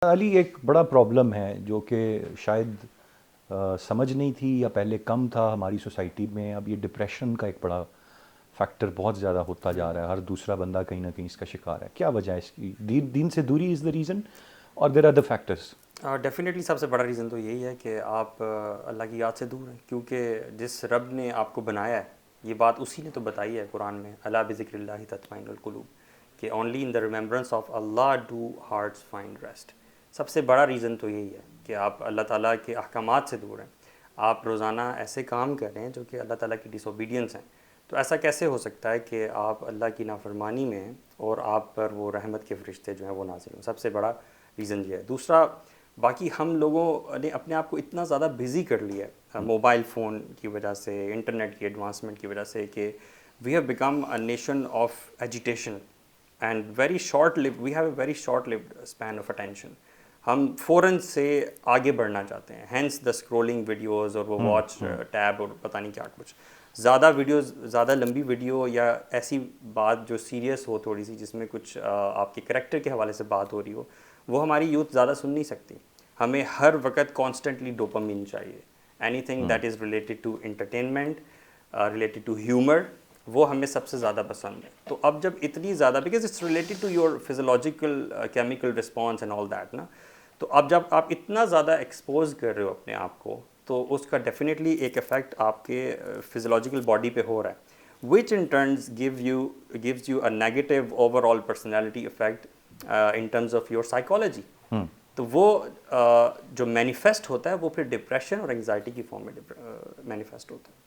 علی ایک بڑا پرابلم ہے جو کہ شاید سمجھ نہیں تھی یا پہلے کم تھا ہماری سوسائٹی میں. اب یہ ڈپریشن کا ایک بڑا فیکٹر بہت زیادہ ہوتا جا رہا ہے. ہر دوسرا بندہ کہیں نہ کہیں اس کا شکار ہے. کیا وجہ ہے اس کی؟ دین سے دوری از دا ریزن اور there are the factors? Definitely سب سے بڑا ریزن تو یہی ہے کہ آپ اللہ کی یاد سے دور ہیں، کیونکہ جس رب نے آپ کو بنایا ہے یہ بات اسی نے تو بتائی ہے قرآن میں، الا بذکر اللہ تطمئن القلوب، کہ only in the remembrance of Allah do hearts find rest. سب سے بڑا ریزن تو یہی ہے کہ آپ اللہ تعالیٰ کے احکامات سے دور ہیں. آپ روزانہ ایسے کام کر رہے ہیں جو کہ اللہ تعالیٰ کی ڈس اوبیڈینس ہیں. تو ایسا کیسے ہو سکتا ہے کہ آپ اللہ کی نافرمانی میں ہیں اور آپ پر وہ رحمت کے فرشتے جو ہیں وہ نازل ہوں؟ سب سے بڑا ریزن یہ ہے. دوسرا، باقی ہم لوگوں نے اپنے آپ کو اتنا زیادہ بزی کر لیا ہے موبائل فون کی وجہ سے، انٹرنیٹ کی ایڈوانسمنٹ کی وجہ سے، کہ we have become a nation of agitation and very short lived, we have a very short lived span of attention. ہم فوراً سے آگے بڑھنا چاہتے ہیں، ہینس دا اسکرولنگ ویڈیوز اور وہ واچ ٹیب اور پتہ نہیں کیا کچھ. زیادہ ویڈیوز، زیادہ لمبی ویڈیو یا ایسی بات جو سیریس ہو تھوڑی سی، جس میں کچھ آپ کے کریکٹر کے حوالے سے بات ہو رہی ہو، وہ ہماری یوتھ زیادہ سن نہیں سکتی. ہمیں ہر وقت کانسٹنٹلی ڈوپامین چاہیے. Anything that is related to entertainment, related to humour, وہ ہمیں سب سے زیادہ پسند ہے. تو اب جب اتنی زیادہ، because it's related to your physiological chemical response and all that نا، تو اب جب آپ اتنا زیادہ ایکسپوز کر رہے ہو اپنے آپ کو، تو اس کا ڈیفینیٹلی ایک افیکٹ آپ کے فزیولوجیکل باڈی پہ ہو رہا ہے، وچ ان turns gives you a negative overall personality effect in terms of your psychology. تو وہ جو مینیفیسٹ ہوتا ہے وہ پھر ڈپریشن اور انگزائٹی کی فارم میں مینیفیسٹ ہوتا ہے.